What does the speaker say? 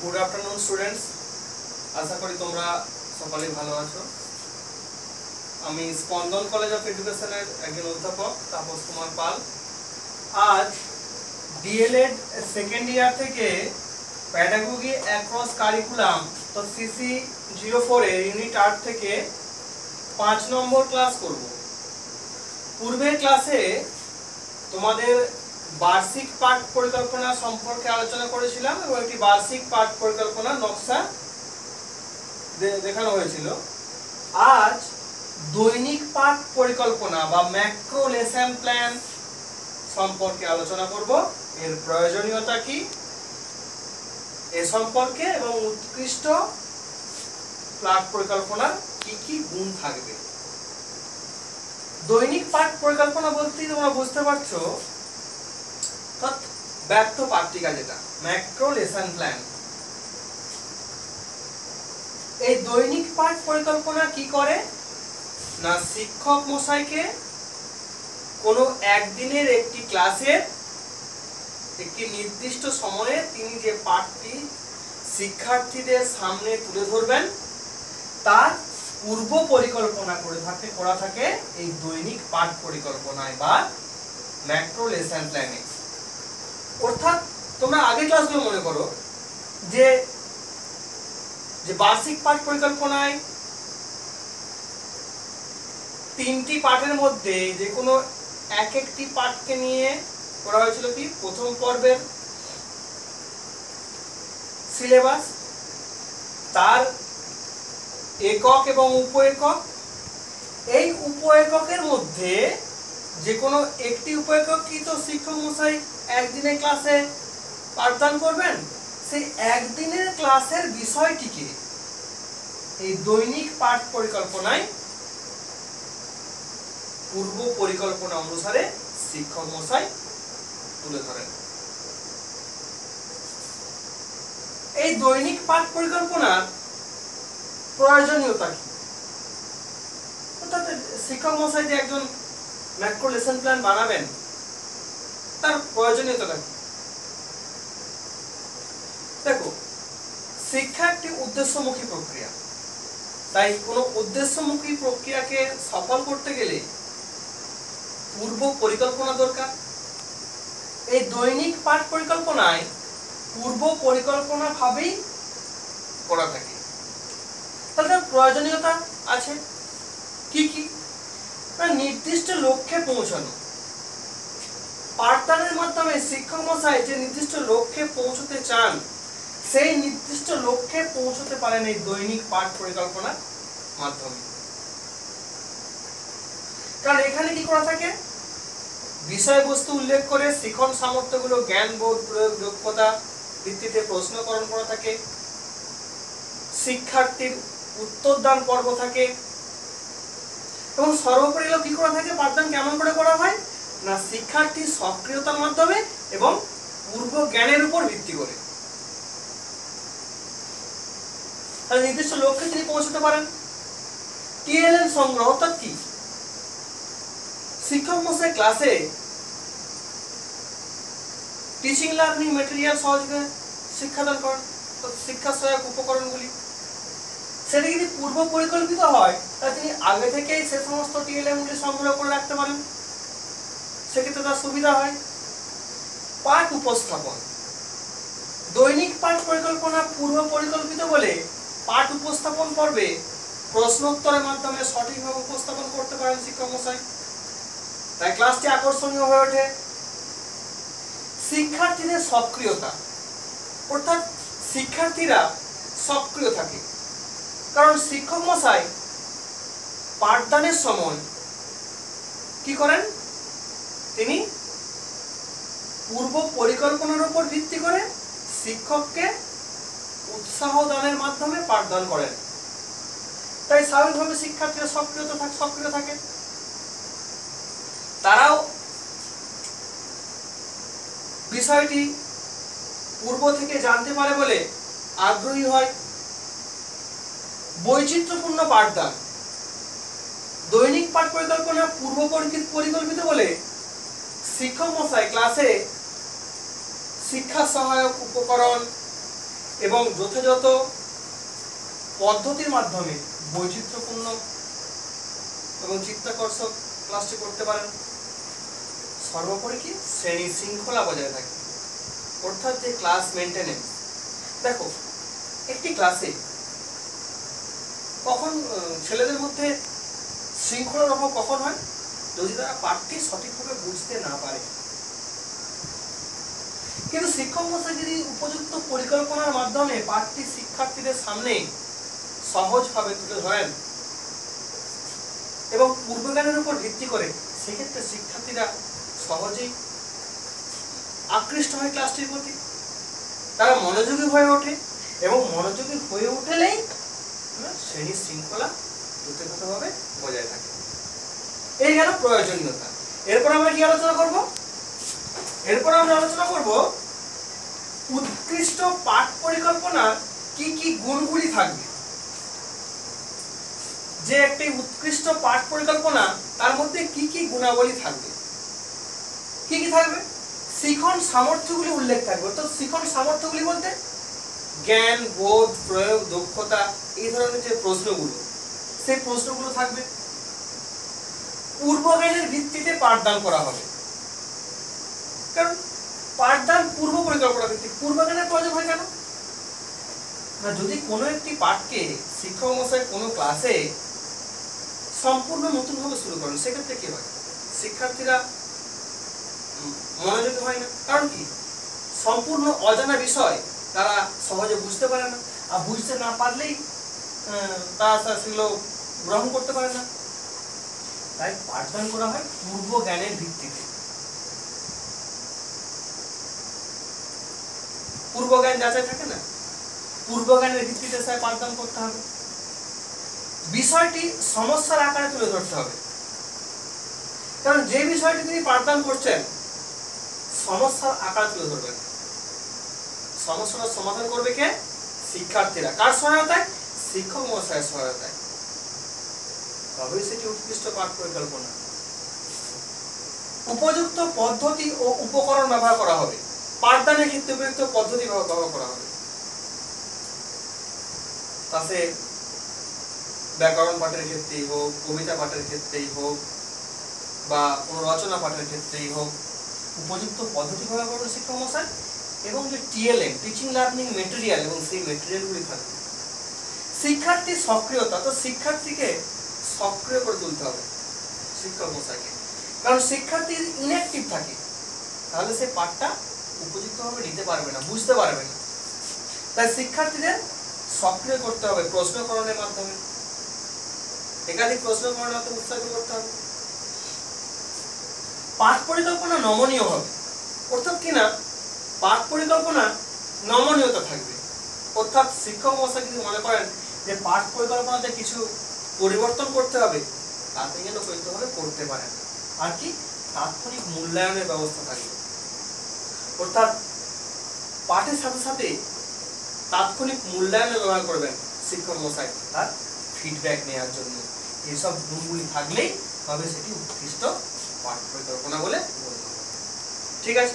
Good afternoon students, आशा करी तुम्हारा सकले भालो आछो। आमी स्पंदन कलेज अफ एडुकेशनेर एकजन अध्यापक तापस कुमार पाल। आज डीएलएड सेकेंड ईयर थेके पैडागोजी अक्रॉस कारिकुलाम तो सीसी 04 एर यूनिट 8 थेके 5 नम्बर क्लास करब। पूर्वेर क्लासे तुम्हादेर वार्षिक पाठ परिकल्पना सम्पर्के आलोचना करेছিলাম এবং একটি वार्षिक पाठ परिकल्पना नक्शा देखानो হয়েছিল। आज दैनिक पाठ परिकल्पना बा मैक्रो लेसन प्लान सम्पर्के आलोचना करब। एर प्रयोजनीयता की ए सम्पर्के एवं उत्कृष्ट पाठ परिकल्पनार की गुण थाकबे। दैनिक पाठ परिकल्पना बोलते तोमरा बुझते पारछो व्यक्त पाठ्यिका जेटा मैक्रो लेसन प्लान। এই দৈনিক পাঠ পরিকল্পনা কি করে না শিক্ষক মশাইকে কোনো একদিনের একটি ক্লাসের একটি নির্দিষ্ট সময়ে তিনি যে পাঠটি শিক্ষার্থীদের সামনে তুলে ধরবেন তার পূর্ব পরিকল্পনা করা থাকে এই দৈনিক পাঠ পরিকল্পনায় বা ম্যাক্রো লেসন প্ল্যানে। অর্থাৎ তোমরা আগের ক্লাসগুলো মনে করো যে বার্ষিক পাঠ পরিকল্পনায় তিনটি পাঠের মধ্যে যে কোনো একটি পাঠকে নিয়ে করা হয়েছিল কি প্রথম পর্বের সিলেবাস, তার একক এবং উপ একক। এই উপ এককের মধ্যে যে কোনো একটি উপ একক কি তো শিক্ষক মশাই একদিনের ক্লাসে পাঠদান করবেন, সেই একদিনের ক্লাসের বিষয়টিকে এই দৈনিক পাঠ পরিকল্পনায় পূর্ব পরিকল্পনা অনুসারে শিক্ষক মশাই তুলে ধরেন। এই দৈনিক পাঠ পরিকল্পনার প্রয়োজনীয়তা কি, অর্থাৎ শিক্ষক মশাই যে একজন ম্যাক্রো লেসন প্ল্যান বানাবেন তার প্রয়োজনীয়তা কি? দেখো, শিক্ষা একটি উদ্দেশ্যমুখী প্রক্রিয়া, তাই কোনো উদ্দেশ্যমুখী প্রক্রিয়াকে সফল করতে গেলে পূর্ব পরিকল্পনা দরকার। এই দৈনিক পাঠ পরিকল্পনায় পূর্ব পরিকল্পনা ভাবেই করা থাকে। তাহলে প্রয়োজনীয়তা আছে কি কি? নির্দিষ্ট লক্ষ্যে পৌঁছানো। পাঠদানের মাধ্যমে শিক্ষক মশাই যে নির্দিষ্ট লক্ষ্যে পৌঁছতে চান সেই নির্দিষ্ট লক্ষ্যে পৌঁছতে পারেন এই দৈনিক পাঠ পরিকল্পনার মাধ্যমে। কারণ এখানে কি করা থাকে, বিষয়বস্তু উল্লেখ করে শিখন সামর্থ্যগুলো জ্ঞান বোধ প্রয়োগ দক্ষতা ভিত্তিতে প্রশ্নকরণ করা থাকে, শিক্ষার্থীর উত্তরদান পর্ব থাকে এবং সর্বোপরি কি করা থাকে, পাঠদান কেমন করে করা হয় না শিক্ষার্থীর সক্রিয়তার মাধ্যমে এবং পূর্ব জ্ঞানের উপর ভিত্তি করে। তাহলে নির্দিষ্ট লক্ষ্যে তিনি পৌঁছতে পারেন। টিএলএম সংগ্রহ অর্থাৎ কি, শিক্ষক মশাই ক্লাসে টিচিং লার্নিং মেটেরিয়াল সহজে শিক্ষাদান করেন, শিক্ষা সহায়ক উপকরণগুলি সেটা যদি পূর্ব পরিকল্পিত হয় তাহলে তিনি আগে থেকেই সে সমস্ত টিএলএম গুলি সংগ্রহ করে রাখতে পারেন, সেক্ষেত্রে তার সুবিধা হয়। পাঠ উপস্থাপন, দৈনিক পাঠ পরিকল্পনা পূর্ব পরিকল্পিত বলে পাঠ উপস্থাপন পর্বে প্রশ্নোত্তরের মাধ্যমে সঠিকভাবে উপস্থাপন করতে পারেন শিক্ষক মশাই, তাই ক্লাসটি আকর্ষণীয় হয়ে ওঠে। শিক্ষার্থীদের সক্রিয়তা, অর্থাৎ শিক্ষার্থীরা সক্রিয় থাকে, কারণ শিক্ষক মশাই পাঠদানের সময় কি করেন, তিনি পূর্ব পরিকল্পনার উপর ভিত্তি করে শিক্ষককে উৎসাহ দানের মাধ্যমে পাঠদান করেন, তাই স্বাভাবিকভাবে শিক্ষার্থীরা সক্রিয় থাকে। তারাও বিষয়টি পূর্ব থেকে জানতে পারে বলে আগ্রহী হয়। বৈচিত্র্যপূর্ণ পাঠদান, দৈনিক পাঠ পরিকল্পনা পূর্ব পরিকল্পিত বলে শিক্ষক মশাই ক্লাসে শিক্ষা সহায়ক উপকরণ এবং যথাযথ পদ্ধতির মাধ্যমে বৈচিত্র্যপূর্ণ এবং চিত্তাকর্ষক ক্লাসটি করতে পারেন। সর্বোপরি কি শ্রেণী শৃঙ্খলা বজায় থাকে, অর্থাৎ যে ক্লাস মেনটেনেন্স। দেখো একটি ক্লাসে কখন ছেলেদের মধ্যে শৃঙ্খলার অভাব কখন হয়? যদি তারা পাঠটি সঠিকভাবে বুঝতে না পারে। কিন্তু শিক্ষক মশাই যদি উপযুক্ত পরিকল্পনার মাধ্যমে পাঠটি শিক্ষার্থীদের সামনে সহজভাবে তুলে ধরেন এবং পূর্বজ্ঞানের উপর ভিত্তি করে, সেক্ষেত্রে শিক্ষার্থীরা সহজেই আকৃষ্ট হয় ক্লাসটির প্রতি, তারা মনোযোগী হয়ে ওঠে এবং মনোযোগী হয়ে উঠলেই শ্রেণীর শৃঙ্খলা যথাযথভাবে বজায় থাকে। এই গেল প্রয়োজনীয়তা। এরপর আমরা কি আলোচনা করব? এরপর আমরা আলোচনা করব উৎকৃষ্ট পাঠ পরিকল্পনার কি কি গুণগুলি থাকবে। যে একটি উৎকৃষ্ট পাঠ পরিকল্পনা, তার মধ্যে কি কি গুণাবলী থাকবে। কি কি থাকবে? শিখন সামর্থ্যগুলি উল্লেখ থাকবে। তো শিখন সামর্থ্যগুলি বলতে জ্ঞান, বোধ, প্রয়োগ, দক্ষতা, এই ধরনের যে প্রশ্নগুলো, সেই প্রশ্নগুলো থাকবে। পূর্বজ্ঞানের ভিত্তিতে পাঠদান করা হবে, কারণ পাঠদান পূর্ব পরিকল্পনা ভিত্তিক। পূর্বজ্ঞানের প্রয়োজন হয় কেন না, যদি কোনো একটি পাঠকে শিক্ষক মশাই কোনো ক্লাসে সম্পূর্ণ নতুনভাবে শুরু করেন, সেক্ষেত্রে কি হয়? শিক্ষার্থীরা মনোযোগী হয় না। কারণ কি? সম্পূর্ণ অজানা বিষয় তারা সহজে বুঝতে পারে না, আর বুঝতে না পারলেই তারা সেগুলো গ্রহণ করতে পারে না। তাই পাঠদান করা হয় পূর্ব জ্ঞানের ভিত্তিতে। পূর্ব জ্ঞান যাচাই থাকে না, পূর্ব জ্ঞানের ভিত্তিতে স্যার পাঠদান করতে হবে। বিষয়টি সমস্যার আকারে তুলে ধরতে হবে, কারণ যে বিষয়টি তিনি পাঠদান করছেন সমস্যার আকারে তুলে ধরবেন। সমস্যার সমাধান করবে কে? শিক্ষার্থীরা। কার সহায়তায়? শিক্ষক মহাশয়ের সহায়তায়। তবেই সেটি উৎকৃষ্ট পাঠ পরিকল্পনা। উপযুক্ত পদ্ধতি ও উপকরণ ব্যবহার করা হবে। পাঠদানের ক্ষেত্রে উপযুক্ত পদ্ধতি ব্যবহার করা হবে। তাতে ব্যাকরণ পাঠের ক্ষেত্রেই হোক, কবিতা পাঠের ক্ষেত্রেই হোক, বা কোনো রচনা পাঠের ক্ষেত্রেই হোক, উপযুক্ত পদ্ধতি ব্যবহার করবে শিক্ষক মশাই। এবং যে টিএলএম, টিচিং লার্নিং মেটেরিয়াল, এবং সেই মেটেরিয়ালগুলি থাকবে। শিক্ষার্থীর সক্রিয়তা, তো শিক্ষার্থীকে সক্রিয় করে তুলতে হবে শিক্ষক মশাইকে, কারণ শিক্ষার্থী ইনঅ্যাক্টিভ থাকে, তাহলে সে পাঠটা উপযুক্তভাবে নিতে পারবে না, বুঝতে পারবে না। তাই শিক্ষার্থীদের সক্রিয় করতে হবে প্রশ্নকরণের মাধ্যমে, একাধিক প্রশ্নকরণের মাধ্যমে উৎসাহিত করতে হবে। পাঠ পরিকল্পনা নমনীয় হবে, অর্থাৎ কিনা পাঠ পরিকল্পনা নমনীয়তা থাকবে। অর্থাৎ শিক্ষক মশাই যদি মনে করেন যে পাঠ পরিকল্পনাতে কিছু পরিবর্তন করতে হবে, তাতে যেন করতে পারেন। আর কি? তাৎক্ষণিক মূল্যায়নের ব্যবস্থা থাকবে, অর্থাৎ পাঠের সাথে সাথে তাৎক্ষণিক মূল্যায়নের ব্যবহার করবেন শিক্ষক মশাই তার ফিডব্যাক নেওয়ার জন্য। এইসব গুণগুলি থাকলেই তবে সেটি উৎকৃষ্ট পাঠ পরিকল্পনা বলে গণ্য হবে। ঠিক আছে।